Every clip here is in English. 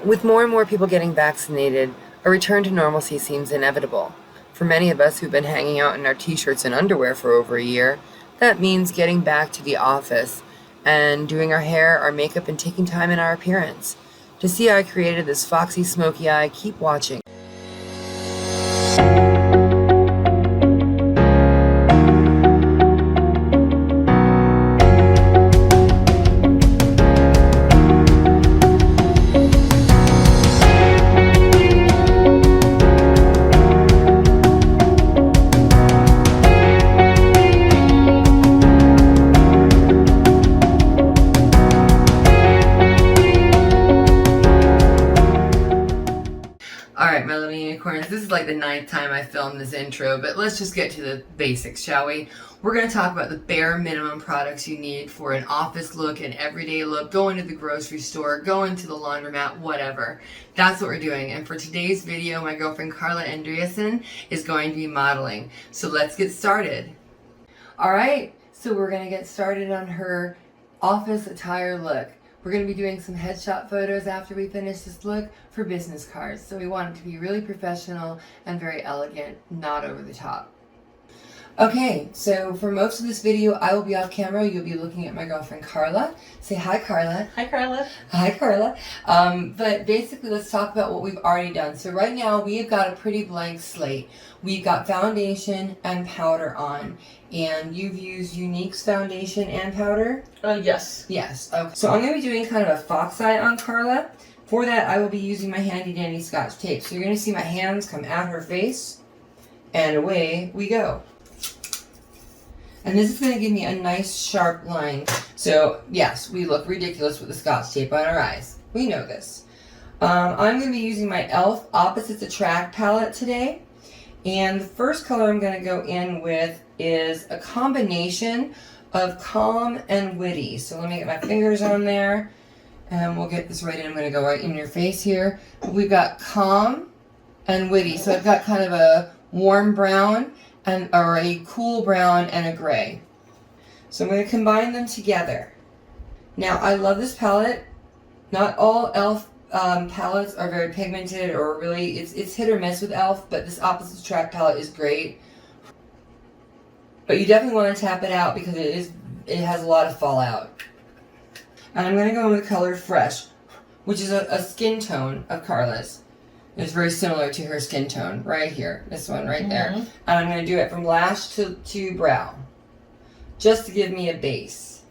With more and more people getting vaccinated, a return to normalcy seems inevitable. For many of us who've been hanging out in our t-shirts and underwear for over a year, that means getting back to the office and doing our hair, our makeup, and taking time in our appearance. To see how I created this foxy smoky eye, keep watching. Alright, my little unicorns, this is like the 9th time I filmed this intro, but let's just get to the basics, shall we? We're going to talk about the bare minimum products you need for an office look, an everyday look, going to the grocery store, going to the laundromat, whatever. That's what we're doing, and for today's video, my girlfriend Carla Andreasen is going to be modeling. So let's get started. Alright, so we're going to get started on her office attire look. We're going to be doing some headshot photos after we finish this look for business cards. So we want it to be really professional and very elegant, not over the top. Okay, so for most of this video, I will be off camera. You'll be looking at my girlfriend Carla. Say hi, Carla. Hi, Carla. Hi, Carla. But basically, let's talk about what we've already done. So right now, we've got a pretty blank slate. We've got foundation and powder on. And you've used Unique's foundation and powder? Yes. Yes. Okay. So I'm going to be doing kind of a fox eye on Carla. For that, I will be using my handy dandy Scotch tape. So you're going to see my hands come at her face. And away we go. And this is going to give me a nice sharp line. So yes, we look ridiculous with the Scotch tape on our eyes. We know this. I'm going to be using my e.l.f. Opposites Attract palette today. And the first color I'm going to go in with is a combination of calm and witty. So let me get my fingers on there. And we'll get this right in. I'm going to go right in your face here. We've got calm and witty. So I've got kind of a warm brown or a cool brown and a gray. So I'm going to combine them together. Now I love this palette. Not all e.l.f. Palettes are very pigmented or really, it's hit or miss with e.l.f. But this Opposites Attract palette is great. But you definitely want to tap it out because it has a lot of fallout. And I'm going to go in with the color Fresh, which is a skin tone of Carla's. It's very similar to her skin tone right here, this one right there. And I'm going to do it from lash to brow, just to give me a base.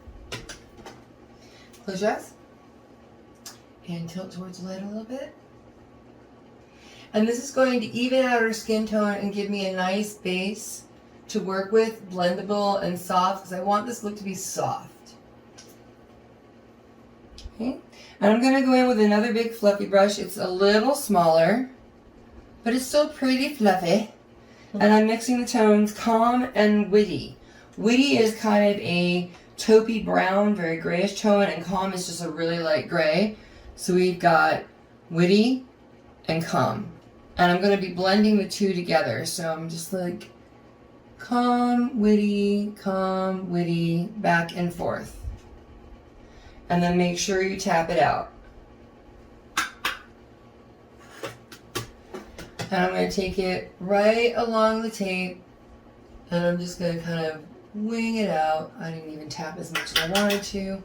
Close your eyes and tilt towards the light a little bit. And this is going to even out her skin tone and give me a nice base to work with, blendable and soft, because I want this look to be soft. Okay. And I'm going to go in with another big fluffy brush. It's a little smaller, but it's still pretty fluffy. And I'm mixing the tones Calm and Witty. Witty is kind of a taupey brown, very grayish tone, and Calm is just a really light gray. So we've got Witty and Calm. And I'm going to be blending the two together. So I'm just like calm, witty, back and forth. And then make sure you tap it out. And I'm going to take it right along the tape. And I'm just going to kind of wing it out. I didn't even tap as much as I wanted to.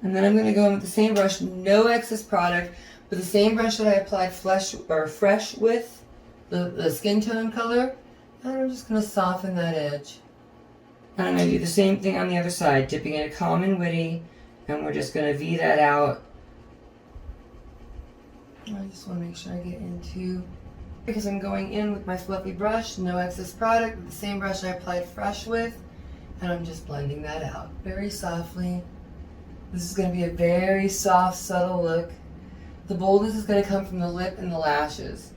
And then I'm going to go in with the same brush, no excess product, with the same brush that I applied Fresh with, the skin tone color. And I'm just going to soften that edge. And I'm going to do the same thing on the other side, dipping in a Calm and Witty. And we're just going to V that out. I just want to make sure I get into, because I'm going in with my fluffy brush, no excess product, with the same brush I applied Fresh with. And I'm just blending that out very softly. This is going to be a very soft, subtle look. The boldness is going to come from the lip and the lashes.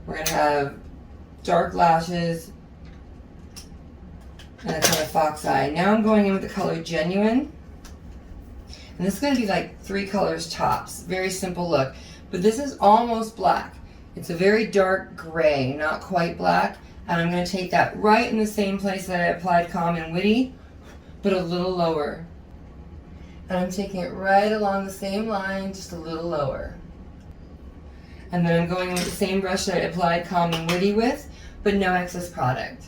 We're going to have dark lashes and a kind of fox eye. Now I'm going in with the color Genuine. And this is going to be like 3 colors tops. Very simple look. But this is almost black. It's a very dark gray, not quite black. And I'm going to take that right in the same place that I applied Calm and Witty, but a little lower. And I'm taking it right along the same line, just a little lower. And then I'm going in with the same brush that I applied Calm and Witty with, but no excess product.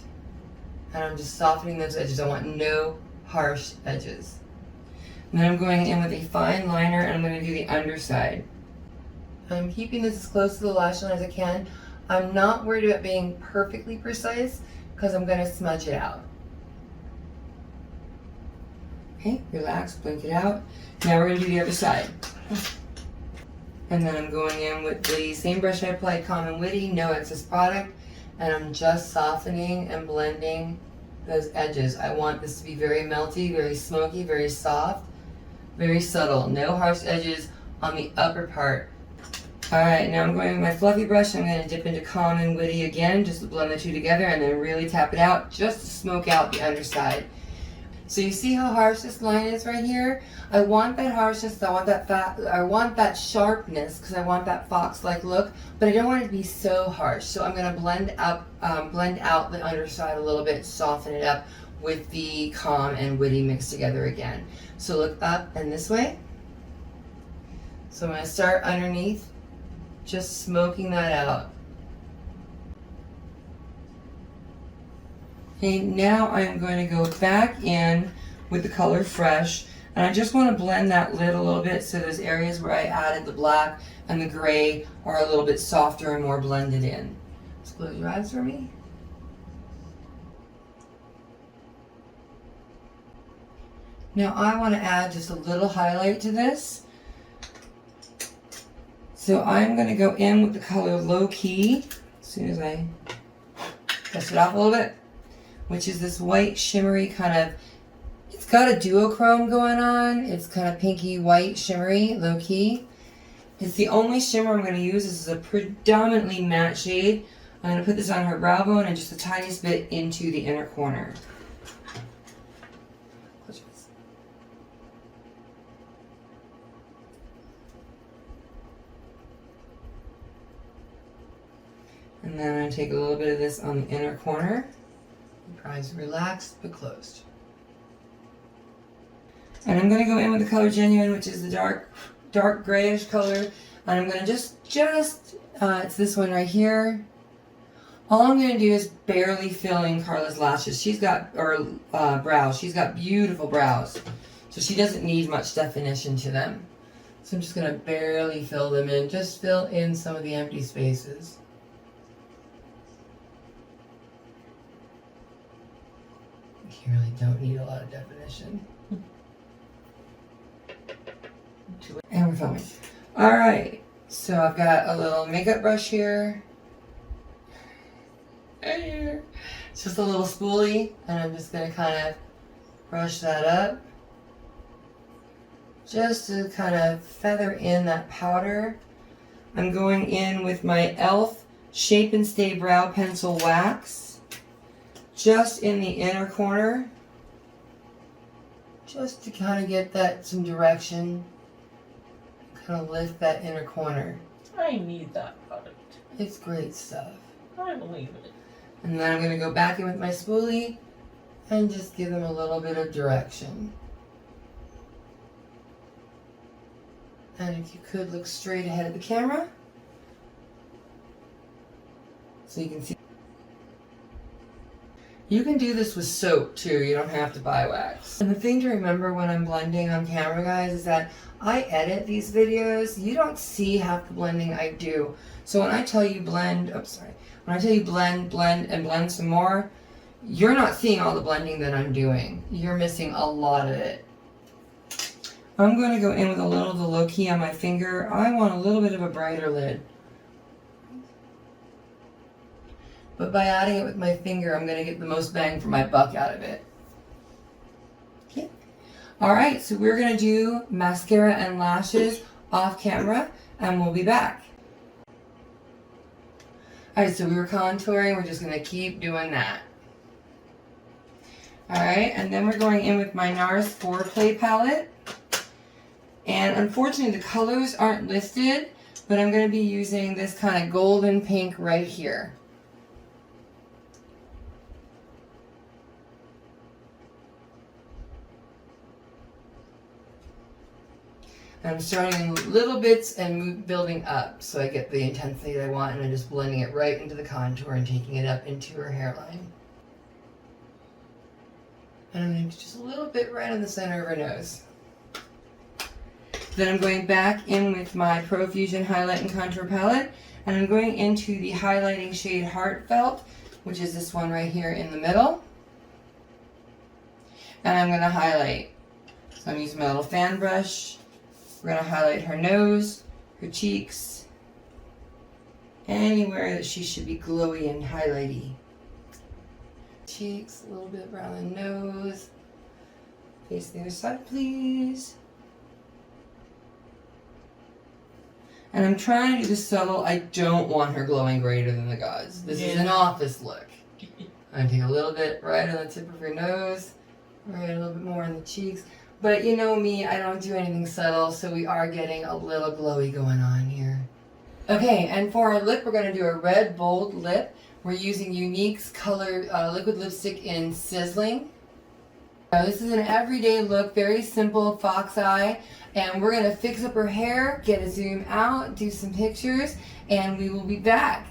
And I'm just softening those edges. I want no harsh edges. And then I'm going in with a fine liner and I'm going to do the underside. I'm keeping this as close to the lash line as I can. I'm not worried about being perfectly precise because I'm going to smudge it out. Okay, relax, blink it out. Now we're going to do the other side. And then I'm going in with the same brush I applied Calm and Witty, no excess product, and I'm just softening and blending those edges. I want this to be very melty, very smoky, very soft, very subtle. No harsh edges on the upper part. Alright, now I'm going with my fluffy brush. I'm going to dip into Calm and Witty again, just to blend the two together, and then really tap it out, just to smoke out the underside. So you see how harsh this line is right here? I want that harshness, I want that sharpness, because I want that fox-like look, but I don't want it to be so harsh. So I'm going to blend out the underside a little bit, soften it up with the Calm and Witty mixed together again. So look up and this way. So I'm going to start underneath, just smoking that out. Okay, now I'm going to go back in with the color Fresh, and I just want to blend that lid a little bit so those areas where I added the black and the gray are a little bit softer and more blended in. Just close your eyes for me. Now I want to add just a little highlight to this. So I'm going to go in with the color Low Key, as soon as I dust it off a little bit, which is this white shimmery kind of, it's got a duochrome going on. It's kind of pinky white shimmery, Low Key. It's the only shimmer I'm going to use. This is a predominantly matte shade. I'm going to put this on her brow bone and just the tiniest bit into the inner corner. And then I'm going to take a little bit of this on the inner corner. Your eyes relaxed but closed. And I'm going to go in with the color Genuine, which is the dark grayish color. And I'm going to just it's this one right here. All I'm going to do is barely fill in Carla's lashes. Brows. She's got beautiful brows. So she doesn't need much definition to them. So I'm just going to barely fill them in. Just fill in some of the empty spaces. You really don't need a lot of definition. And we're filming. Alright, so I've got a little makeup brush here. And here. It's just a little spoolie, and I'm just going to kind of brush that up. Just to kind of feather in that powder. I'm going in with my e.l.f. Shape and Stay Brow Pencil Wax. Just in the inner corner, just to kind of get that some direction, kind of lift that inner corner. I need that product. It's great stuff. I believe it. And then I'm going to go back in with my spoolie and just give them a little bit of direction. And if you could look straight ahead of the camera, so you can see. You can do this with soap too, you don't have to buy wax. And the thing to remember when I'm blending on camera, guys, is that I edit these videos. You don't see half the blending I do. So when I tell you blend, when I tell you blend, and blend some more, you're not seeing all the blending that I'm doing. You're missing a lot of it. I'm going to go in with a little of the Low Key on my finger. I want a little bit of a brighter lid. But by adding it with my finger, I'm going to get the most bang for my buck out of it. Okay. Alright, so we're going to do mascara and lashes off camera, and we'll be back. Alright, so we were contouring. We're just going to keep doing that. Alright, and then we're going in with my NARS Foreplay palette. And unfortunately, the colors aren't listed, but I'm going to be using this kind of golden pink right here. I'm starting in little bits and building up so I get the intensity that I want, and I'm just blending it right into the contour and taking it up into her hairline. And I'm going to do just a little bit right in the center of her nose. Then I'm going back in with my Profusion Highlight and Contour Palette, and I'm going into the highlighting shade Heartfelt, which is this one right here in the middle. And I'm going to highlight. So I'm using my little fan brush. We're going to highlight her nose, her cheeks, anywhere that she should be glowy and highlighty. Cheeks, a little bit around the nose. Face the other side, please. And I'm trying to do this subtle. I don't want her glowing greater than the gods. This is an office look. I'm going to take a little bit right on the tip of her nose, right a little bit more on the cheeks. But you know me, I don't do anything subtle, so we are getting a little glowy going on here. Okay, and for our lip, we're going to do a red bold lip. We're using Unique's color liquid lipstick in Sizzling. This is an everyday look, very simple fox eye, and we're going to fix up her hair, get a zoom out, do some pictures, and we will be back.